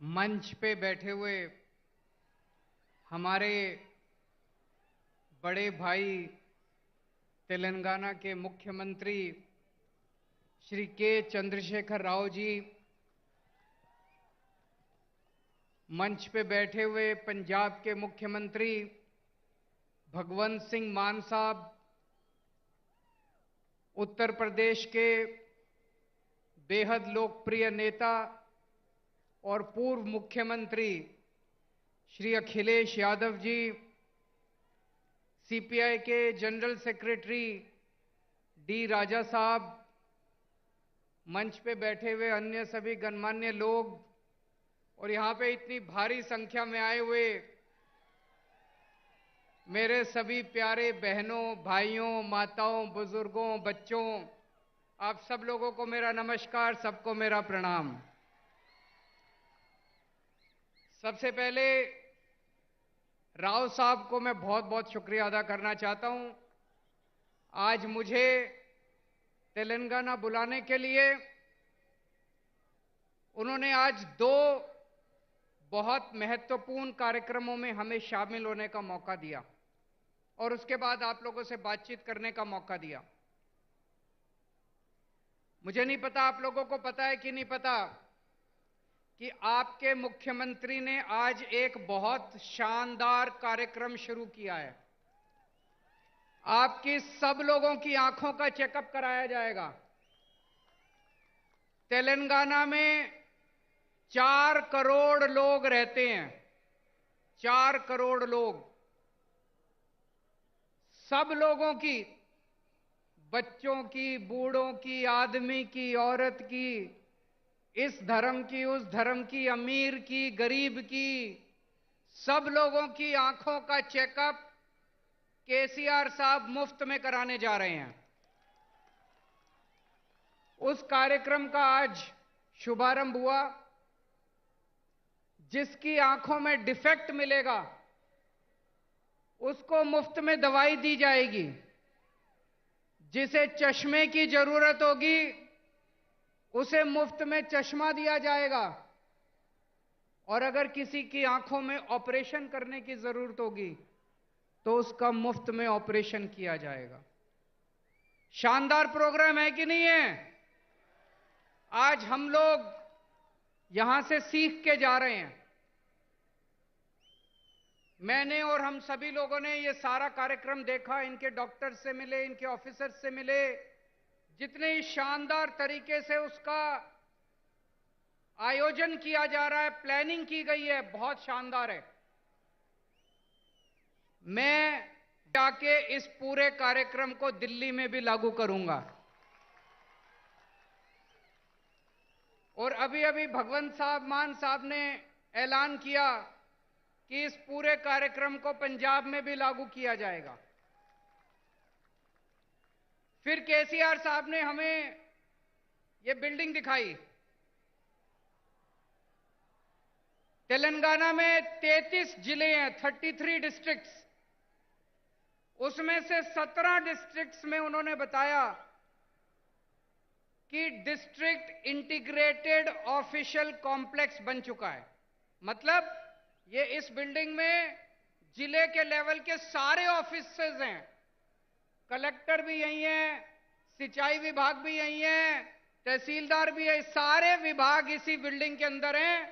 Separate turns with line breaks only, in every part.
मंच पे बैठे हुए हमारे बड़े भाई तेलंगाना के मुख्यमंत्री श्री के चंद्रशेखर राव जी, मंच पे बैठे हुए पंजाब के मुख्यमंत्री भगवंत सिंह मान साहब, उत्तर प्रदेश के बेहद लोकप्रिय नेता और पूर्व मुख्यमंत्री श्री अखिलेश यादव जी, सीपीआई के जनरल सेक्रेटरी डी राजा साहब, मंच पे बैठे हुए अन्य सभी गणमान्य लोग और यहाँ पे इतनी भारी संख्या में आए हुए मेरे सभी प्यारे बहनों, भाइयों, माताओं, बुजुर्गों, बच्चों, आप सब लोगों को मेरा नमस्कार, सबको मेरा प्रणाम। सबसे पहले राव साहब को मैं बहुत बहुत शुक्रिया अदा करना चाहता हूं। आज मुझे तेलंगाना बुलाने के लिए उन्होंने आज दो बहुत महत्वपूर्ण कार्यक्रमों में हमें शामिल होने का मौका दिया और उसके बाद आप लोगों से बातचीत करने का मौका दिया। मुझे नहीं पता आप लोगों को पता है कि नहीं पता कि आपके मुख्यमंत्री ने आज एक बहुत शानदार कार्यक्रम शुरू किया है। आपकी सब लोगों की आंखों का चेकअप कराया जाएगा। तेलंगाना में 4 करोड़ लोग रहते हैं, 4 करोड़ लोग। सब लोगों की, बच्चों की, बूढ़ों की, आदमी की, औरत की, इस धर्म की, उस धर्म की, अमीर की, गरीब की, सब लोगों की आंखों का चेकअप केसीआर साहब मुफ्त में कराने जा रहे हैं। उस कार्यक्रम का आज शुभारंभ हुआ। जिसकी आंखों में डिफेक्ट मिलेगा उसको मुफ्त में दवाई दी जाएगी। जिसे चश्मे की जरूरत होगी उसे मुफ्त में चश्मा दिया जाएगा और अगर किसी की आंखों में ऑपरेशन करने की जरूरत होगी तो उसका मुफ्त में ऑपरेशन किया जाएगा। शानदार प्रोग्राम है कि नहीं है? आज हम लोग यहां से सीख के जा रहे हैं। मैंने और हम सभी लोगों ने ये सारा कार्यक्रम देखा, इनके डॉक्टर्स से मिले, इनके ऑफिसर्स से मिले। जितने ही शानदार तरीके से उसका आयोजन किया जा रहा है, प्लानिंग की गई है, बहुत शानदार है। मैं जाके इस पूरे कार्यक्रम को दिल्ली में भी लागू करूंगा। और अभी अभी भगवंत साहब मान साहब ने ऐलान किया कि इस पूरे कार्यक्रम को पंजाब में भी लागू किया जाएगा। फिर केसीआर साहब ने हमें ये बिल्डिंग दिखाई। तेलंगाना में 33 जिले हैं, 33 डिस्ट्रिक्ट्स। उसमें से 17 डिस्ट्रिक्ट्स में उन्होंने बताया कि डिस्ट्रिक्ट इंटीग्रेटेड ऑफिशियल कॉम्प्लेक्स बन चुका है। मतलब ये इस बिल्डिंग में जिले के लेवल के सारे ऑफिसेज हैं। कलेक्टर भी यही है, सिंचाई विभाग भी यही है, तहसीलदार भी है, सारे विभाग इसी बिल्डिंग के अंदर हैं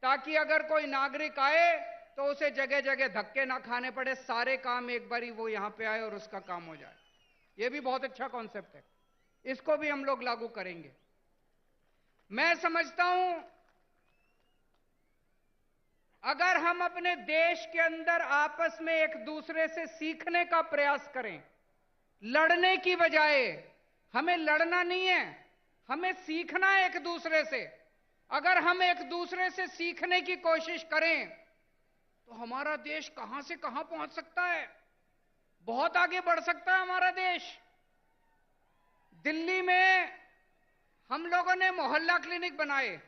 ताकि अगर कोई नागरिक आए तो उसे जगह जगह धक्के ना खाने पड़े, सारे काम एक बारी वो यहां पे आए और उसका काम हो जाए। ये भी बहुत अच्छा कॉन्सेप्ट है, इसको भी हम लोग लागू करेंगे। मैं समझता हूं अगर हम अपने देश के अंदर आपस में एक दूसरे से सीखने का प्रयास करें, लड़ने की बजाय, हमें लड़ना नहीं है, हमें सीखना है एक दूसरे से। अगर हम एक दूसरे से सीखने की कोशिश करें तो हमारा देश कहां से कहां पहुंच सकता है, बहुत आगे बढ़ सकता है हमारा देश। दिल्ली में हम लोगों ने मोहल्ला क्लिनिक बनाए।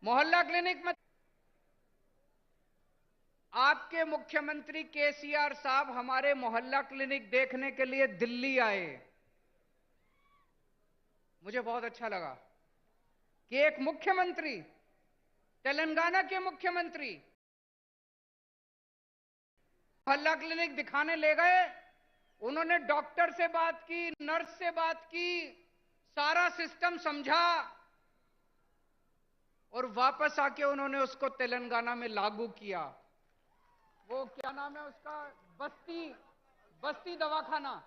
मोहल्ला क्लिनिक में आपके मुख्यमंत्री केसीआर साहब हमारे मोहल्ला क्लिनिक देखने के लिए दिल्ली आए। मुझे बहुत अच्छा लगा कि एक मुख्यमंत्री तेलंगाना के मुख्यमंत्री मोहल्ला क्लिनिक दिखाने ले गए। उन्होंने डॉक्टर से बात की, नर्स से बात की, सारा सिस्टम समझा और वापस आके उन्होंने उसको तेलंगाना में लागू किया। वो क्या नाम है उसका, बस्ती दवाखाना,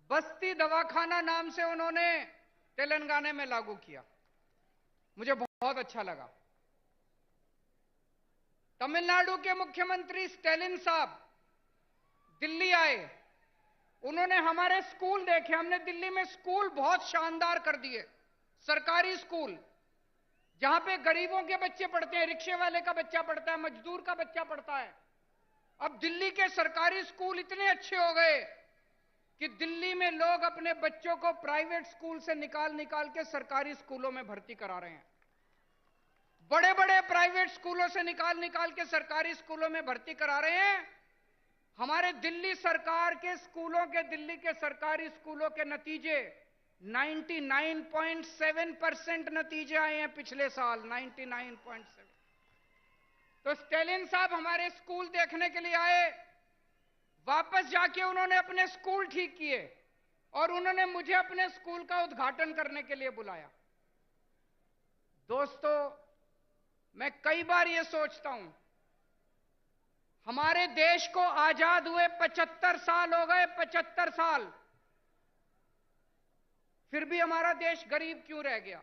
बस्ती दवाखाना नाम से उन्होंने तेलंगाना में लागू किया। मुझे बहुत अच्छा लगा। तमिलनाडु के मुख्यमंत्री स्टैलिन साहब दिल्ली आए। उन्होंने हमारे स्कूल देखे। हमने दिल्ली में स्कूल बहुत शानदार कर दिए, सरकारी स्कूल जहां पे गरीबों के बच्चे पढ़ते हैं, रिक्शे वाले का बच्चा पढ़ता है, मजदूर का बच्चा पढ़ता है। अब दिल्ली के सरकारी स्कूल इतने अच्छे हो गए कि दिल्ली में लोग अपने बच्चों को प्राइवेट स्कूल से निकाल निकाल के सरकारी स्कूलों में भर्ती करा रहे हैं। बड़े बड़े प्राइवेट स्कूलों से निकाल निकाल के सरकारी स्कूलों में भर्ती करा रहे हैं। हमारे दिल्ली सरकार के स्कूलों के, दिल्ली के सरकारी स्कूलों के नतीजे 99.7% नतीजे आए हैं पिछले साल, 99.7। तो स्टैलिन साहब हमारे स्कूल देखने के लिए आए। वापस जाके उन्होंने अपने स्कूल ठीक किए और उन्होंने मुझे अपने स्कूल का उद्घाटन करने के लिए बुलाया। दोस्तों, मैं कई बार यह सोचता हूं, हमारे देश को आजाद हुए 75 साल हो गए, 75 साल, फिर भी हमारा देश गरीब क्यों रह गया?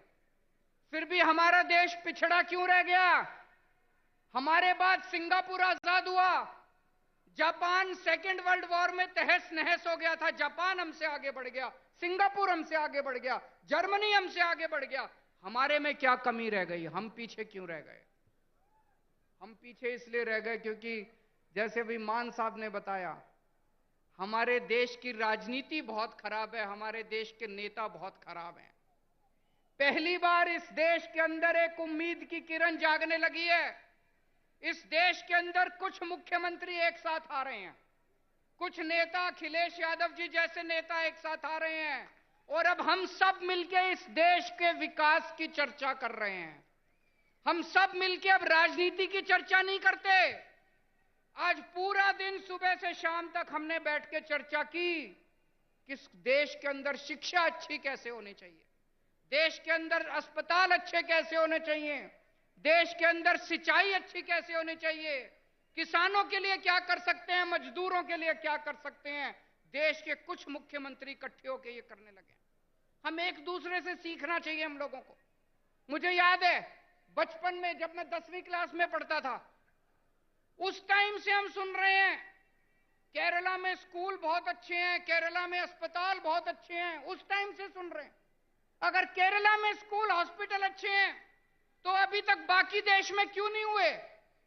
फिर भी हमारा देश पिछड़ा क्यों रह गया? हमारे बाद सिंगापुर आजाद हुआ, जापान सेकेंड वर्ल्ड वॉर में तहस नहस हो गया था, जापान हमसे आगे बढ़ गया, सिंगापुर हमसे आगे बढ़ गया, जर्मनी हमसे आगे बढ़ गया। हमारे में क्या कमी रह गई? हम पीछे क्यों रह गए? हम पीछे इसलिए रह गए क्योंकि जैसे भी मान साहब ने बताया, हमारे देश की राजनीति बहुत खराब है, हमारे देश के नेता बहुत खराब हैं। पहली बार इस देश के अंदर एक उम्मीद की किरण जागने लगी है। इस देश के अंदर कुछ मुख्यमंत्री एक साथ आ रहे हैं, कुछ नेता, अखिलेश यादव जी जैसे नेता एक साथ आ रहे हैं और अब हम सब मिलकर इस देश के विकास की चर्चा कर रहे हैं। हम सब मिलकर अब राजनीति की चर्चा नहीं करते। आज पूरा दिन सुबह से शाम तक हमने बैठ के चर्चा की कि देश के अंदर शिक्षा अच्छी कैसे होनी चाहिए, देश के अंदर अस्पताल अच्छे कैसे होने चाहिए, देश के अंदर सिंचाई अच्छी कैसे होनी चाहिए, किसानों के लिए क्या कर सकते हैं, मजदूरों के लिए क्या कर सकते हैं। देश के कुछ मुख्यमंत्री इकट्ठे होकर ये करने लगे। हम एक दूसरे से सीखना चाहिए हम लोगों को। मुझे याद है बचपन में जब मैं 10वीं क्लास में पढ़ता था, उस टाइम से हम सुन रहे हैं केरला में स्कूल बहुत अच्छे हैं, केरला में अस्पताल बहुत अच्छे हैं, उस टाइम से सुन रहे हैं। अगर केरला में स्कूल, हॉस्पिटल अच्छे हैं तो अभी तक बाकी देश में क्यों नहीं हुए?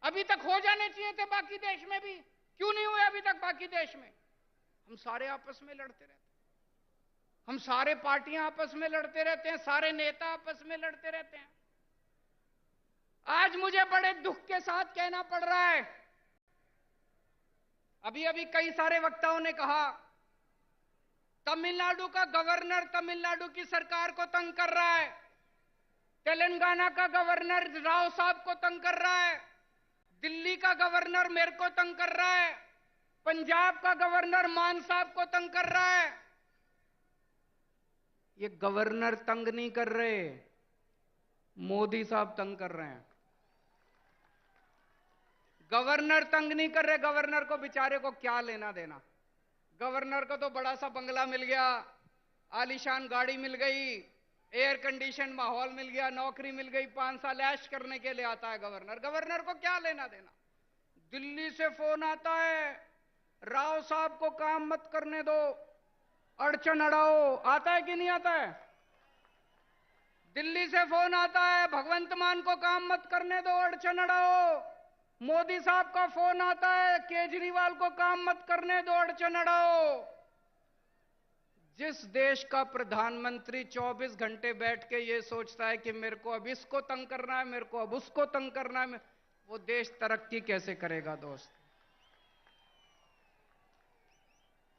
अभी तक हो जाने चाहिए थे बाकी देश में भी, क्यों नहीं हुए अभी तक बाकी देश में? हम सारे आपस में लड़ते रहते हैं, हम सारे पार्टियां आपस में लड़ते रहते हैं, सारे नेता आपस में लड़ते रहते हैं। आज मुझे बड़े दुख के साथ कहना पड़ रहा है, अभी अभी कई सारे वक्ताओं ने कहा तमिलनाडु का गवर्नर तमिलनाडु की सरकार को तंग कर रहा है, तेलंगाना का गवर्नर राव साहब को तंग कर रहा है, दिल्ली का गवर्नर मेरे को तंग कर रहा है, पंजाब का गवर्नर मान साहब को तंग कर रहा है। ये गवर्नर तंग नहीं कर रहे, मोदी साहब तंग कर रहे हैं। गवर्नर तंग नहीं कर रहे, गवर्नर को बेचारे को क्या लेना देना। गवर्नर को तो बड़ा सा बंगला मिल गया, आलीशान गाड़ी मिल गई, एयर कंडीशन माहौल मिल गया, नौकरी मिल गई, 5 साल ऐश करने के लिए आता है गवर्नर। गवर्नर को क्या लेना देना? दिल्ली से फोन आता है, राव साहब को काम मत करने दो, अड़चन अड़ाओ। आता है कि नहीं आता है? दिल्ली से फोन आता है, भगवंत मान को काम मत करने दो, अड़चन अड़ाओ। मोदी साहब का फोन आता है, केजरीवाल को काम मत करने दो, अड़चन अड़ाओ। जिस देश का प्रधानमंत्री 24 घंटे बैठ के ये सोचता है कि मेरे को अब इसको तंग करना है, मेरे को अब उसको तंग करना है, वो देश तरक्की कैसे करेगा? दोस्त,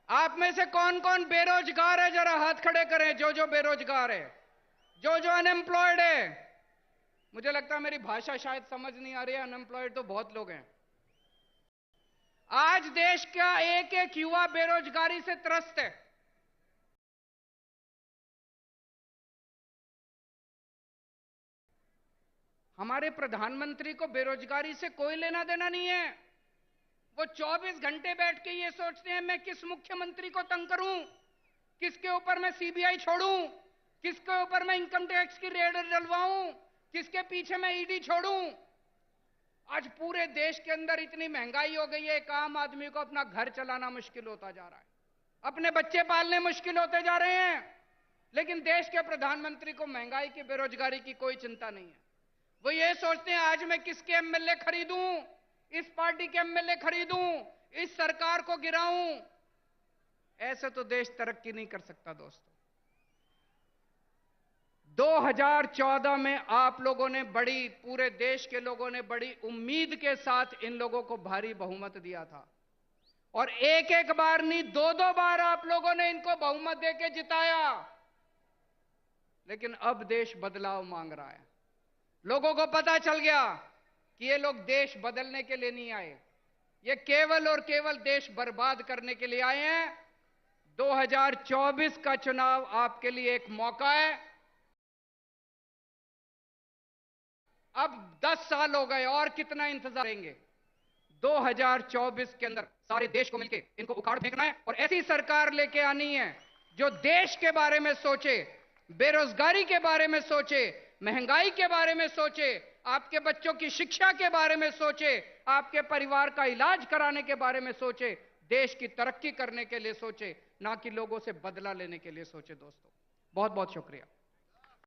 आप में से कौन कौन बेरोजगार है? जरा हाथ खड़े करें, जो जो बेरोजगार है, जो जो अनएम्प्लॉयड है। मुझे लगता है मेरी भाषा शायद समझ नहीं आ रही है, अनएम्प्लॉयड तो बहुत लोग हैं। आज देश का एक एक युवा बेरोजगारी से त्रस्त है। हमारे प्रधानमंत्री को बेरोजगारी से कोई लेना देना नहीं है। वो 24 घंटे बैठ के ये सोचते हैं मैं किस मुख्यमंत्री को तंग करूं, किसके ऊपर मैं सीबीआई छोड़ूं, किसके ऊपर मैं इनकम टैक्स की रेड डलवाऊं, किसके पीछे मैं ईडी छोड़ूं। आज पूरे देश के अंदर इतनी महंगाई हो गई है, एक आम आदमी को अपना घर चलाना मुश्किल होता जा रहा है, अपने बच्चे पालने मुश्किल होते जा रहे हैं। लेकिन देश के प्रधानमंत्री को महंगाई की, बेरोजगारी की कोई चिंता नहीं है। वो ये सोचते हैं आज मैं किसके एमएलए खरीदूं, इस पार्टी के एमएलए खरीदूं, इस सरकार को गिराऊं। ऐसे तो देश तरक्की नहीं कर सकता दोस्तों। 2014 में आप लोगों ने बड़ी, पूरे देश के लोगों ने बड़ी उम्मीद के साथ इन लोगों को भारी बहुमत दिया था, और एक एक बार नहीं, दो दो बार आप लोगों ने इनको बहुमत देके जिताया। लेकिन अब देश बदलाव मांग रहा है। लोगों को पता चल गया कि ये लोग देश बदलने के लिए नहीं आए, ये केवल और केवल देश बर्बाद करने के लिए आए हैं। 2024 का चुनाव आपके लिए एक मौका है। अब 10 साल हो गए, और कितना इंतजार करेंगे। 2024 के अंदर सारे देश को मिलकर इनको उखाड़ फेंकना है, और ऐसी सरकार लेके आनी है जो देश के बारे में सोचे, बेरोजगारी के बारे में सोचे, महंगाई के बारे में सोचे, आपके बच्चों की शिक्षा के बारे में सोचे, आपके परिवार का इलाज कराने के बारे में सोचे, देश की तरक्की करने के लिए सोचे, ना कि लोगों से बदला लेने के लिए सोचे। दोस्तों, बहुत बहुत शुक्रिया।